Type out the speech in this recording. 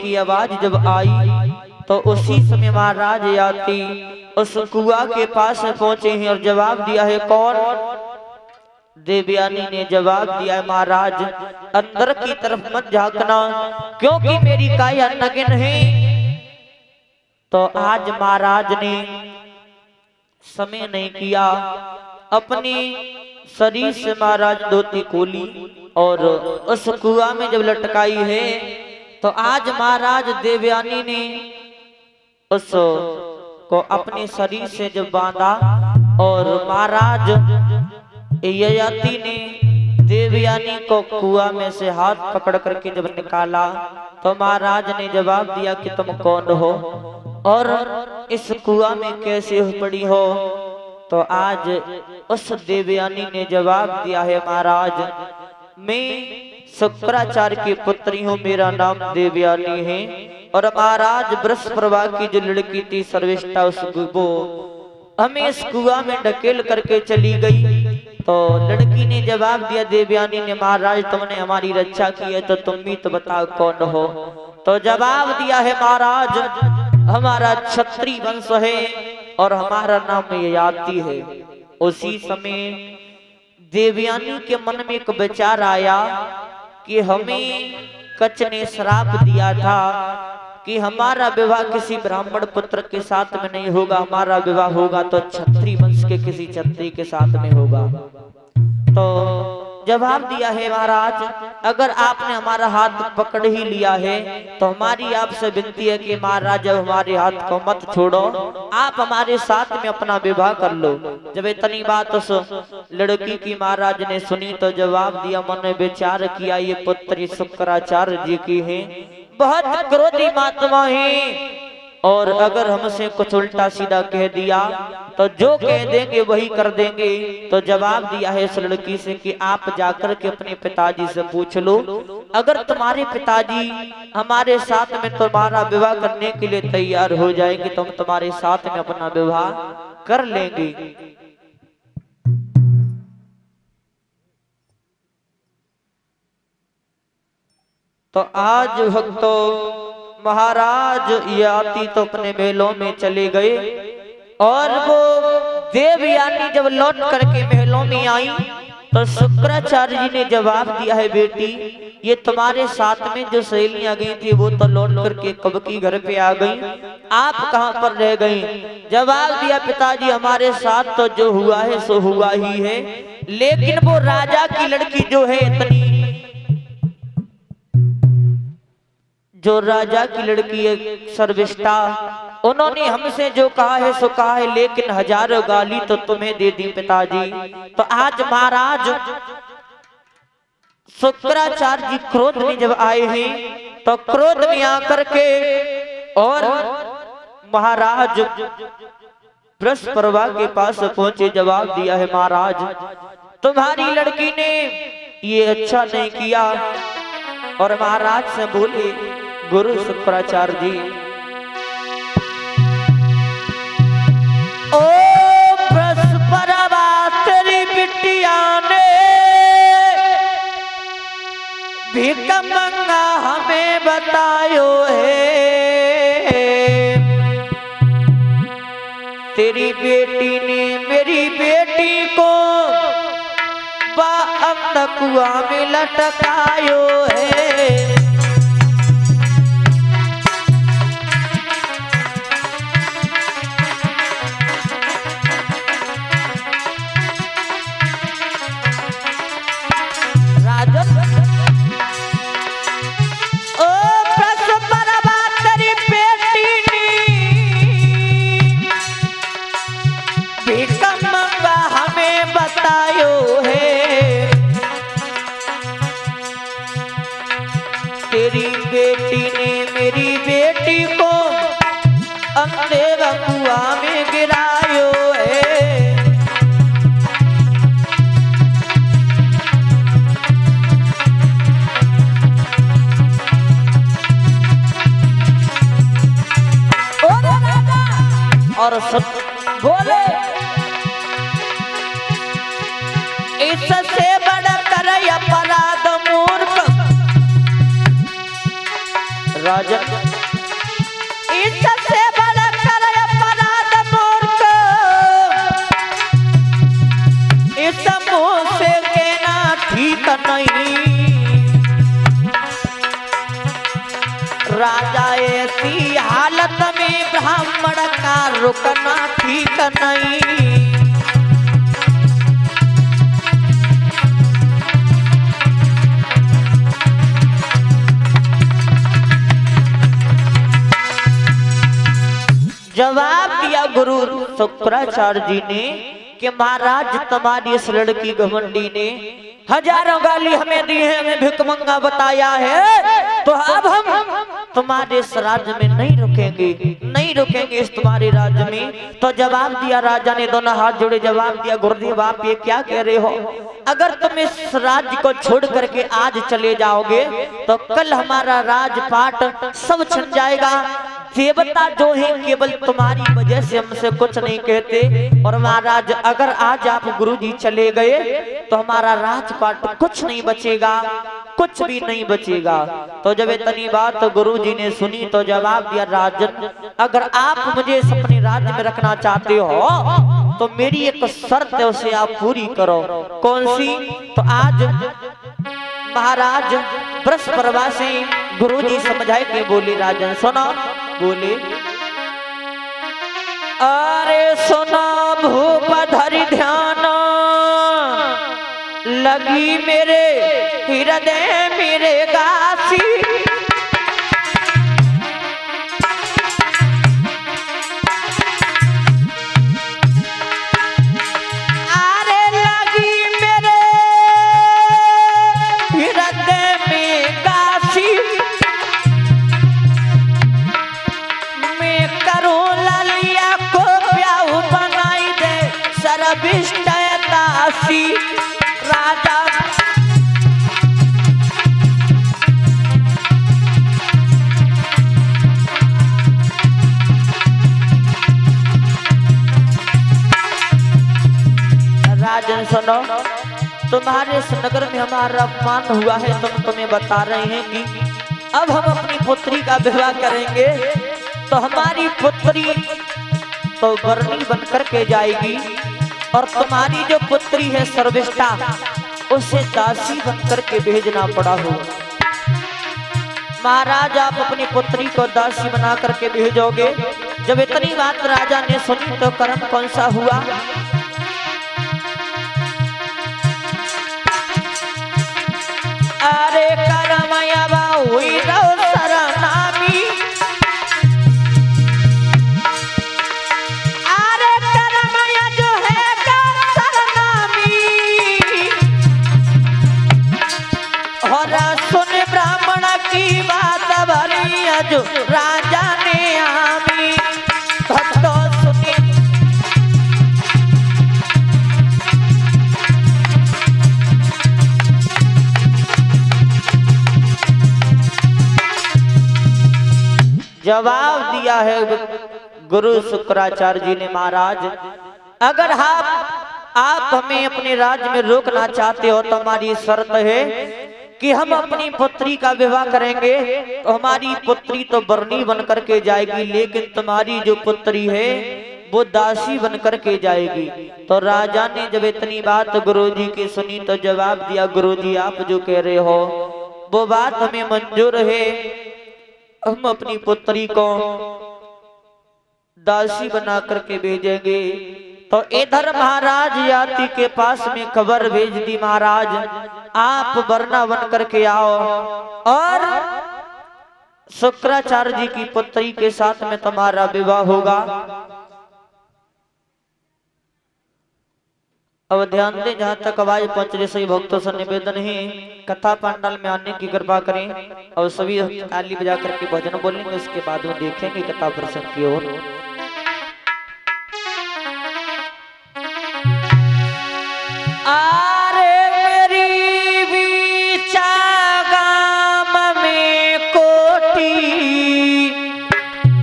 की आवाज जब आई तो उसी समय महाराज याती उस कुआ के पास पहुंचे हैं और जवाब दिया है कौन? देवयानी ने जवाब दिया है महाराज अंदर की तरफ मत झांकना क्योंकि मेरी काया नग्न है। तो आज महाराज ने समय नहीं किया, अपनी शरीर से महाराज धोती खोली और उस कुआ में जब लटकाई है तो आज महाराज देवयानी ने उस को अपने शरीर से जब बांधा और महाराज ययाति ने देवयानी को कुआ में से हाथ पकड़ करके जब निकाला तो महाराज ने जवाब दिया कि तुम कौन हो और इस कुआ में कैसे पड़ी हो? तो आज उस देवयानी ने जवाब दिया है महाराज मैं शुक्राचार्य की पुत्री हूँ, मेरा नाम देवयानी है। और महाराज बृहस्पति की जो लड़की थी सर्विष्ठा उस वो हमें इस कुआ में ढकेल करके चली गई। तो लड़की ने जवाब दिया देवयानी ने महाराज तुमने हमारी रक्षा की है तो तुम भी तो बताओ कौन हो? तो जवाब दिया है महाराज हमारा क्षत्रिय वंश है और हमारा नाम ययाति है। उसी समय देवयानी के मन में एक विचार आया कि हमें कच ने श्राप दिया था कि हमारा विवाह किसी ब्राह्मण पुत्र के साथ में नहीं होगा, हमारा विवाह होगा तो क्षत्रिय वंश के किसी क्षत्रिय के साथ में होगा। तो जवाब दिया है महाराज अगर आपने हमारा हाथ पकड़ ही लिया है तो हमारी आपसे विनती है कि महाराज जब हमारे हाथ को मत छोड़ो, आप हमारे साथ में अपना विवाह कर लो। जब इतनी बात उस लड़की की महाराज ने सुनी तो जवाब दिया मन में विचार किया ये पुत्री शुक्राचार्य जी की है, बहुत क्रोधी महात्मा है और अगर हमसे कुछ उल्टा सीधा कह दिया तो जो कह देंगे वही कर देंगे। तो जवाब दिया है इस लड़की से कि आप जाकर के अपने पिताजी से पूछ लो, अगर तुम्हारे पिताजी हमारे साथ में तुम्हारा विवाह करने के लिए तैयार हो जाएंगे तो हम तुम्हारे साथ में अपना विवाह कर लेंगे। तो आज भक्तों महाराज याती तो अपने महलों में चले गए और वो देवयानी जब लौट करके महलों में आई तो शुक्राचार्य जी ने जवाब दिया है बेटी ये तुम्हारे साथ में जो सहेलियां गई थी वो तो लौट करके कब की घर पे आ गई, आप कहां पर रह गई? जवाब दिया पिताजी हमारे साथ तो जो हुआ है सो हुआ ही है, लेकिन वो राजा की लड़की जो है इतनी जो राजा की लड़की है सर्विष्ठा उन्होंने हमसे जो कहा है सो कहा है, लेकिन हजारों गाली तो तुम्हें दे दी पिताजी। तो आज महाराज शुक्राचार्य जी क्रोध में जब आए हैं तो क्रोध में आकर के और महाराज बृहस्पति के पास पहुंचे, जवाब दिया है महाराज तुम्हारी लड़की ने ये अच्छा नहीं किया। और महाराज से बोले गुरु शुक्राचार्य जी ओ बृहस्पति तेरी बिटिया ने भीख मंगा हमें बतायो है, तेरी बेटी ने मेरी बेटी को अंध कुआ में लटकायो है। तेरी बेटी ने मेरी बेटी को अंधे कुआ में गिरायो है। और सब बोले इससे बड़ा कर अपराध मूर्ख राजन इससे बड़ा कर अपराध मूर्ख इस मुंह से कहना ठीक नहीं। राजा ऐसी हालत में ब्राह्मण का रुकना ठीक नहीं। जवाब दिया गुरु शुक्राचार्य जी ने कि महाराज तुम्हारी इस लड़की घमंडी ने हजारों गाली हमें दी है, हमें भिकमंगा बताया है, तो अब हम तुम्हारे इस राज्य में नहीं रुकेंगे, नहीं रुकेंगे इस तुम्हारे राज्य में। तो जवाब दिया राजा ने, दोनों हाथ जोड़े जवाब दिया, गुरुदेव आप ये क्या कह रहे हो? अगर तुम इस राज्य को छोड़ करके आज चले जाओगे तो कल हमारा राजपाट सब छिन जाएगा। देवता जो है केवल तुम्हारी वजह से हमसे कुछ नहीं कहते। और महाराज अगर आज आप गुरुजी चले गए तो हमारा राजपाट कुछ नहीं बचेगा, कुछ भी नहीं बचेगा। तो जब इतनी बात गुरुजी ने सुनी तो जवाब दिया, राजन अगर आप मुझे इस अपने राज्य में रखना चाहते हो तो मेरी एक शर्त है, उसे आप पूरी करो। कौन सी? तो आज महाराज बृहस्पतिवासी गुरुजी समझाए के बोले, राजन सुनो, बोले अरे सुना भूप धरि ध्यान लगी मेरे हृदय मेरे गासी। अरे लगी मेरे हृदय में गासी, मैं करूं ललिया को प्याऊ बनाई दे सर्विष्ट दासी। राजा राजन सुनो, तुम्हारे इस नगर में हमारा अपमान हुआ है, तुम तुम्हें बता रहे हैं कि अब हम अपनी पुत्री का विवाह करेंगे तो हमारी पुत्री तो वर्णी बनकर के जाएगी और तुम्हारी जो पुत्री है सर्विष्ठा उसे दासी बनकर के भेजना पड़ा हो। महाराज आप अपनी पुत्री को दासी बना करके भेजोगे। जब इतनी बात राजा ने सुनी तो कर्म कौन सा हुआ? अरे करमयवा हुई रहो सरनामी, अरे करमय जो है सरनामी। और सुन ब्राह्मण की बात भरी जो राजा ने आमी। भक्तों सुनिए, जवाब दिया है गुरु शुक्राचार्य जी ने, महाराज अगर आप हमें अपने राज्य में रोकना चाहते हो तो हमारी शर्त है कि हम अपनी पुत्री का विवाह करेंगे तो हमारी पुत्री तो बरनी बन करके जाएगी, लेकिन तुम्हारी जो पुत्री है वो दासी बन करके जाएगी। तो राजा ने जब इतनी बात गुरुजी की सुनी तो जवाब दिया, गुरुजी आप जो कह रहे हो वो बात हमें मंजूर है, हम अपनी पुत्री को दासी बना करके भेजेंगे। तो इधर महाराज याति के पास में खबर भेज दी, महाराज आप वरना बन करके आओ और शुक्राचार्य जी की पुत्री के साथ में तुम्हारा विवाह होगा। अब ध्यान दें, जहाँ तक आवाज पहुंच रही सही भक्तों से निवेदन है कथा पंडाल में आने की कृपा करें और सभी ताली बजा करके भजन बोलेंगे, उसके बाद में देखेंगे कथा प्रसंग की ओर।